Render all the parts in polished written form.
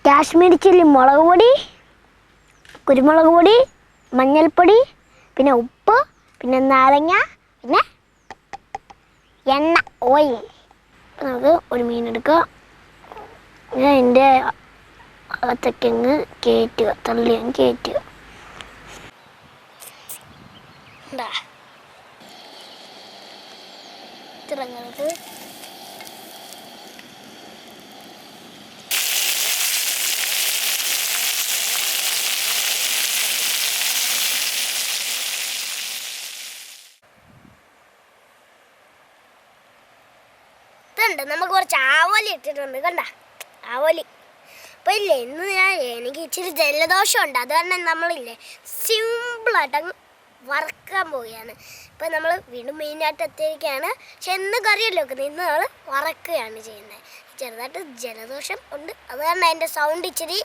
Kashmiri chilli മുളക് പൊടി, കുരുമുളക് പൊടി, മഞ്ഞൾപ്പൊടി, പിന്നെ ഉപ്പ്, പിന്നെ നാരങ്ങ, പിന്നെ എണ്ണ, ഓയിൽ. നമുക്ക് ഒരു മീനെടുക്കുക. അതിൻ്റെ അകത്തേക്കങ്ങ് കയറ്റുക, തള്ളിയങ്ങ് കയറ്റുക. തിറങ്ങുന്നത് നമുക്ക് കുറച്ച് ആവോലി ഇട്ടിട്ടുണ്ട്. കണ്ട ആവോലി. അപ്പോൾ ഇല്ലേ, ഇന്ന് എനിക്ക് ഇച്ചിരി ജലദോഷമുണ്ട്. അത് കാരണം നമ്മളില്ലേ സിമ്പിളായിട്ടങ്ങ് വറക്കാൻ പോവുകയാണ്. ഇപ്പം നമ്മൾ വീണ്ടും മെയിനായിട്ട് എത്തിയിരിക്കുകയാണ്. പക്ഷെ എന്ന് കറിയല്ലോ വെക്കുന്നത്, ഇന്ന് നമ്മൾ വറക്കുകയാണ് ചെയ്യുന്നത്. ചെറുതായിട്ട് ജലദോഷം ഉണ്ട്, അത് കാരണം അതിൻ്റെ സൗണ്ട് ഇച്ചിരി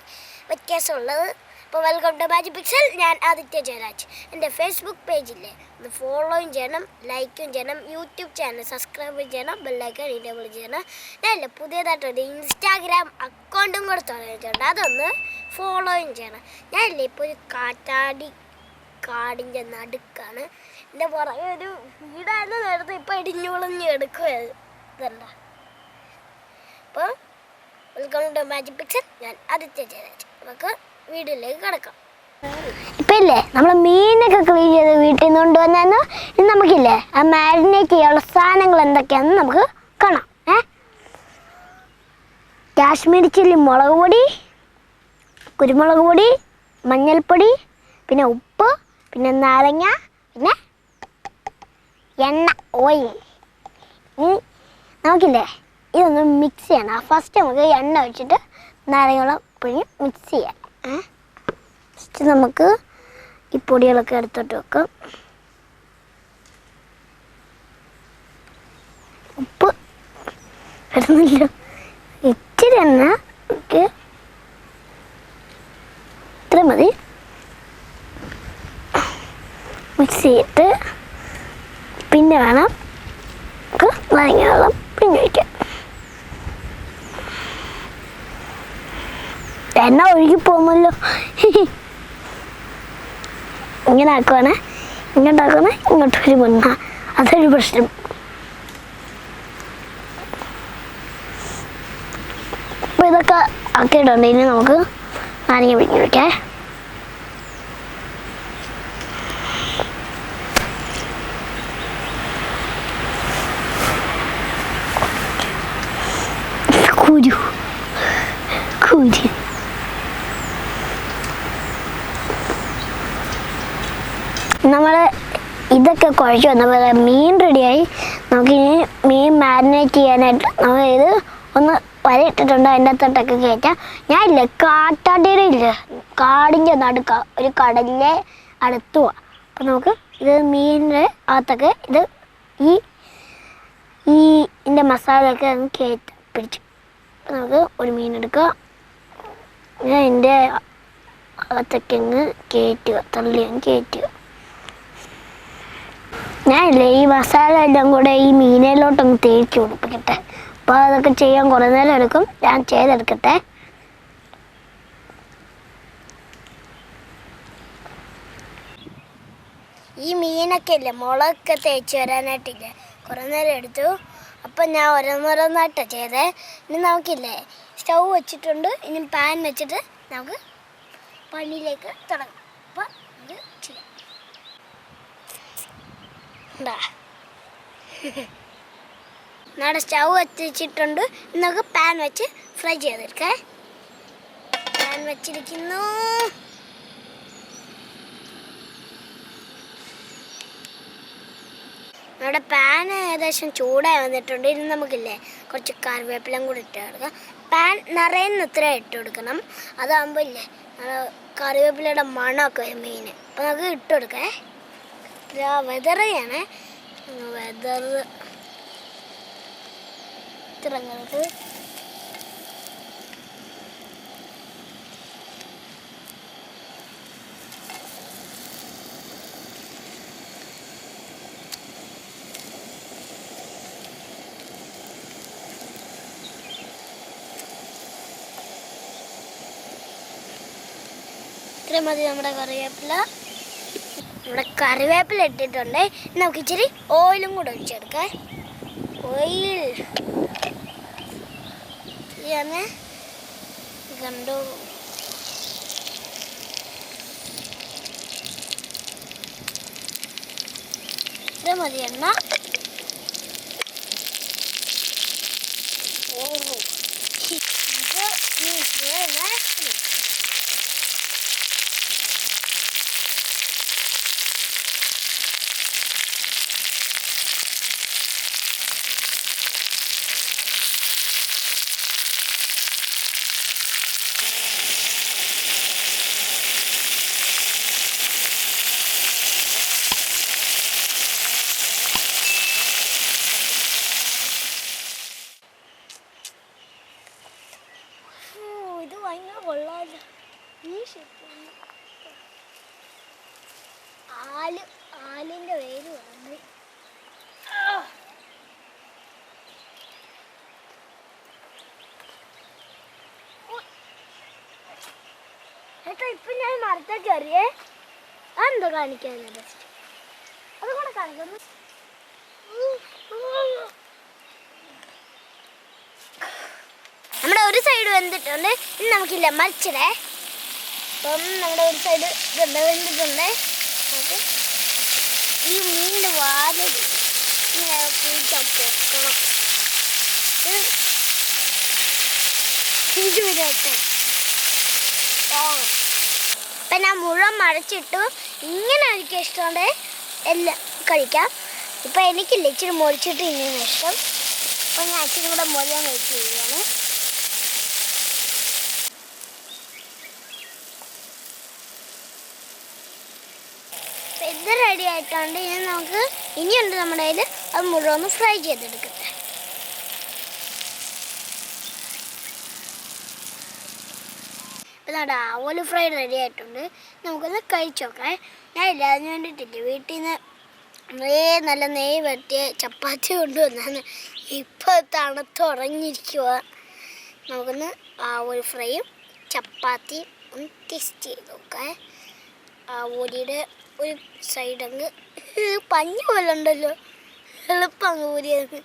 വ്യത്യാസമുള്ളത്. അപ്പോൾ വെൽക്കം ടു മാജിക് പിക്സൽ. ഞാൻ ആദിത്യ ജയരാജ്. എൻ്റെ ഫേസ്ബുക്ക് പേജില്ലേ ഒന്ന് ഫോളോയും ചെയ്യണം, ലൈക്കും ചെയ്യണം, യൂട്യൂബ് ചാനൽ സബ്സ്ക്രൈബ് ചെയ്യണം, ബെല്ലൈക്കൺ എനേബിൾ ചെയ്യണം. ഞാനില്ലേ പുതിയതായിട്ടൊരു ഇൻസ്റ്റാഗ്രാം അക്കൗണ്ടും കൂടെ തുടങ്ങിയിട്ടുണ്ട്, അതൊന്ന് ഫോളോയും ചെയ്യണം. ഞാനില്ലേ ഇപ്പോൾ ഒരു കാടിൻ്റെ നടുക്കാണ്. എൻ്റെ പുറകെ ഒരു വീടായിരുന്നു നേരത്തെ, ഇപ്പോൾ ഇടിഞ്ഞുളഞ്ഞ് എടുക്കുകയാണ്. ഇതെന്താ? അപ്പോൾ വെൽക്കം ടു മാജിക് പിക്സൽ. ഞാൻ ആദിത്യ ജയരാജ്. നമുക്ക് വീട്ടിലേക്ക് കിടക്കാം. ഇപ്പം ഇല്ലേ നമ്മൾ മീനൊക്കെ ക്ലീൻ ചെയ്ത് വീട്ടിൽ നിന്ന് കൊണ്ടുവന്നു. ഇനി നമുക്കില്ലേ ആ മാരിനേറ്റ് ചെയ്യാനുള്ള സാധനങ്ങൾ എന്തൊക്കെയാണെന്ന് നമുക്ക് കാണാം. കാശ്മീരി ചില്ലി മുളക് പൊടി, കുരുമുളക് പൊടി, മഞ്ഞൾപ്പൊടി, പിന്നെ ഉപ്പ്, പിന്നെ നാരങ്ങ, പിന്നെ എണ്ണ, ഓയിൽ. നമുക്കില്ലേ ഇതൊന്ന് മിക്സ് ചെയ്യണം. ഫസ്റ്റ് നമുക്ക് എണ്ണ ഒഴിച്ചിട്ട് നാരങ്ങ പിഴിഞ്ഞ് മിക്സ് ചെയ്യാം. ഫസ്റ്റ് നമുക്ക് ഈ പൊടികളൊക്കെ എടുത്തോട്ട് വെക്കാം. ഉപ്പ് ഇടുന്നില്ല, ഇച്ചിരി എണ്ണ ഇത്ര മതി. മിക്സ് ചെയ്തിട്ട് പിന്നെ വേണം നാരങ്ങ വെള്ളം പിഴിഞ്ഞ് വയ്ക്കാം. എണ്ണ ഒഴുകി പോകുമല്ലോ. ഇങ്ങനെ ആക്കുവാണ്, ഇങ്ങോട്ടാക്കുവാണ്, ഇങ്ങോട്ടൊരു മുന്ന, അതൊരു പ്രശ്നം. അപ്പോൾ ഇതൊക്കെ ആക്കിയിട്ടുണ്ട്. ഇനി നമുക്ക് നാരങ്ങ പിഴിഞ്ഞ് വയ്ക്കാം. കുരു നമ്മൾ ഇതൊക്കെ കുഴച്ച് വന്നപ്പോൾ മീൻ റെഡിയായി. നമുക്കിനി മീൻ മാരിനേറ്റ് ചെയ്യാനായിട്ട് നമ്മൾ ഇത് ഒന്ന് വരയിട്ടിട്ടുണ്ട്, അതിൻ്റെ അകത്തോട്ടൊക്കെ കയറ്റാം. ഞാനില്ലേ കാട്ടാടിയുടെ ഇല്ല, കാടിൻ്റെ നടുക്ക ഒരു കടലിലെ അടുത്ത് പോവാം. അപ്പം നമുക്ക് ഇത് മീനിൻ്റെ അകത്തൊക്കെ ഇത് ഇതിൻ്റെ മസാലയൊക്കെ അങ്ങ് കയറ്റാം, പിടിച്ചു. അപ്പം നമുക്ക് ഒരു മീനെടുക്കുക. ഇതിൻ്റെ അകത്തൊക്കെ അങ്ങ് കയറ്റുക, തള്ളി അങ്ങ് കയറ്റുക. ഞാനില്ലേ ഈ മസാല എല്ലാം കൂടെ ഈ മീനയിലോട്ടൊന്ന് തേച്ച് കൊടുപ്പിക്കട്ടെ. അപ്പോൾ അതൊക്കെ ചെയ്യാൻ കുറേ നേരം എടുക്കും, ഞാൻ ചെയ്തെടുക്കട്ടെ. ഈ മീനൊക്കെ ഇല്ലേ മുളകൊക്കെ തേച്ച് വരാനായിട്ടില്ലേ കുറേ നേരം എടുത്തു. അപ്പം ഞാൻ ഓരോന്നോരോന്നായിട്ടാണ് ചെയ്തേ. ഇനി നമുക്കില്ലേ സ്റ്റൗ വെച്ചിട്ടുണ്ട്, ഇനി പാൻ വെച്ചിട്ട് നമുക്ക് പണിയിലേക്ക് തുടങ്ങാം. അപ്പോൾ ഇത് ചെയ്യാം. നമ്മുടെ സ്റ്റൗ വെച്ചിട്ടുണ്ട്, നമുക്ക് പാൻ വെച്ച് ഫ്രൈ ചെയ്തെടുക്കേ. പാൻ വെച്ചിരിക്കുന്നു. നമ്മുടെ പാൻ ഏകദേശം ചൂടായി വന്നിട്ടുണ്ട്. ഇനി നമുക്കില്ലേ കുറച്ച് കറിവേപ്പിലയും കൂടി ഇട്ട് കൊടുക്കാം. പാൻ നിറയുന്ന ഇത്ര ഇട്ട് കൊടുക്കണം, അതാകുമ്പോൾ ഇല്ലേ കറിവേപ്പിലയുടെ മണമൊക്കെ വരും മീൻ. അപ്പോൾ നമുക്ക് ഇട്ട് കൊടുക്കേ. വെതറിയാണ്, വെതർ തിറങ്ങുന്നത്. ഇത്രയും മതി നമ്മുടെ കറിവേപ്പില. നമ്മുടെ കറിവേപ്പില ഇട്ടിട്ടുണ്ട്. നമുക്ക് ഇച്ചിരി ഓയിലും കൂടെ ഒഴിച്ചെടുക്കാം. ഓയിൽ കണ്ടു. ഇത്ര മതി എണ്ണ. ഇത് ഭയങ്കര കൊള്ളാല്ല. ആലിന്റെ വേര് വന്നു. ഏട്ടാ ഇപ്പൊ ഞാൻ മരത്തെ കയറിയേ. അതെന്തോ കാണിക്കാന് ബെസ്റ്റ് അതുകൂടെ കാണിക്കുന്നു. നമ്മുടെ ഒരു സൈഡ് വെന്തിട്ടുണ്ട്. ഇനി നമുക്കില്ല മറിച്ചിടേ. അപ്പം നമ്മുടെ ഒരു സൈഡ് വെന്തിട്ടുണ്ട്. നമുക്ക് ഈ മീനിൻ്റെ വാല് ഇങ്ങനെ പൊക്കണം. അപ്പം ഞാൻ മുഴുവൻ മടച്ചിട്ടു. ഇങ്ങനെ എനിക്ക് ഇഷ്ടമുണ്ട് എല്ലാം കഴിക്കാം. ഇപ്പം എനിക്കില്ല ഇച്ചിരി മുറിച്ചിട്ട് ഇങ്ങനെ ഇഷ്ടം. അപ്പം ഞാൻ ഇച്ചിരി കൂടെ മുറിയാൻ വെച്ച് ചെയ്യുകയാണ്. ഇത് റെഡി ആയിട്ടുണ്ട്. ഇനി നമുക്ക് ഇനിയുണ്ട് നമ്മുടെ കയ്യിൽ. അത് മുഴുവൻ ഒന്ന് ഫ്രൈ ചെയ്തെടുക്കട്ടെ. ഇപ്പം നമ്മുടെ ആവോലി ഫ്രൈ റെഡി ആയിട്ടുണ്ട്. നമുക്കൊന്ന് കഴിച്ച് നോക്കാം. ഞാൻ ഇല്ല അതിന് വേണ്ടിയിട്ടില്ല. വീട്ടിൽ നിന്ന് നല്ല നെയ്യ് വെട്ടിയ ചപ്പാത്തി കൊണ്ടുവന്നാണ്. ഇപ്പോൾ തണുത്തുറങ്ങിയിരിക്കുക. നമുക്കൊന്ന് ആവോലി ഫ്രൈയും ചപ്പാത്തിയും ഒന്ന് ടേസ്റ്റ് ചെയ്ത് നോക്കാം. ആവോലിയുടെ ഒരു സൈഡ് അങ്ങ് പഞ്ഞ് പോലെ ഉണ്ടല്ലോ. എളുപ്പം അങ്ങ് ഊരിയത്.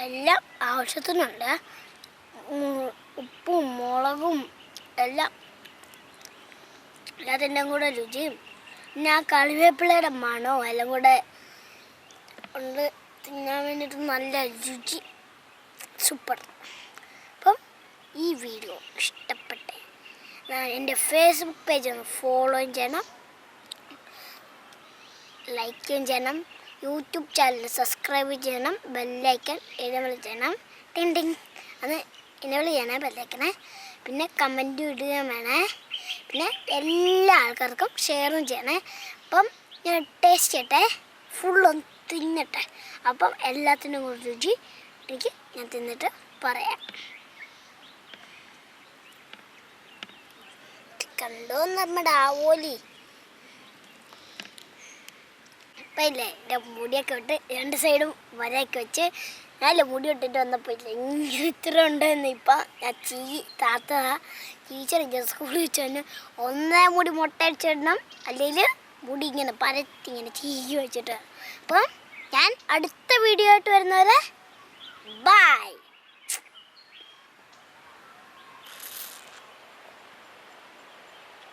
എല്ലാം ആവശ്യത്തിനുണ്ട്. ഉപ്പും മുളകും എല്ലാം എല്ലാത്തിൻ്റെ കൂടെ രുചിയും പിന്നെ ആ കറിവേപ്പിലയുടെ മണവും എല്ലാം കൂടെ ഉണ്ട്. തിന്നാൻ വേണ്ടിയിട്ട് നല്ല രുചി. സൂപ്പർ. അപ്പം ഈ വീഡിയോ ഇഷ്ടപ്പെട്ടെ എൻ്റെ ഫേസ്ബുക്ക് പേജ് ഒന്ന് ഫോളോയും ചെയ്യണം, ലൈക്കും ചെയ്യണം, യൂട്യൂബ് ചാനൽ സബ്സ്ക്രൈബ് ചെയ്യണം, ബെല്ലൈക്കൺ ഇനേബിൾ ചെയ്യണം. ടിങ് ടിങ് അത് ഇനേബിൾ ചെയ്യണേ ബെല്ലൈക്കണേ. പിന്നെ കമൻറ്റ് ഇടുക വേണേ. പിന്നെ എല്ലാ ആൾക്കാർക്കും ഷെയറും ചെയ്യണേ. അപ്പം ഞാൻ ടേസ്റ്റ് ചെയ്യട്ടെ, ഫുള്ളൊന്ന് തിന്നട്ടെ. അപ്പം എല്ലാത്തിനും കൂടി രുചി എനിക്ക് ഞാൻ തിന്നിട്ട് പറയാം. കണ്ടോ നമ്മുടെ ആവോലി. ഇപ്പം ഇല്ലേ എൻ്റെ മുടിയൊക്കെ ഇട്ട് രണ്ട് സൈഡും വരയൊക്കെ വെച്ച് ഞാനല്ലേ മുടി ഇട്ടിട്ട് വന്നപ്പോൾ ഇല്ല ഇങ്ങനെ ഇത്ര ഉണ്ടെന്ന്. ഇപ്പം ഞാൻ താത്ത ടീച്ചർ ഇങ്ങനെ സ്കൂളിൽ വെച്ച് തന്നെ ഒന്നേ മുടി മുട്ട അടിച്ചിടണം, അല്ലെങ്കിൽ മുടി ഇങ്ങനെ പരത്തി ഇങ്ങനെ ചീകി വെച്ചിട്ട്. അപ്പം ഞാൻ അടുത്ത വീഡിയോ ആയിട്ട് വരുന്നവരെ ബൈ.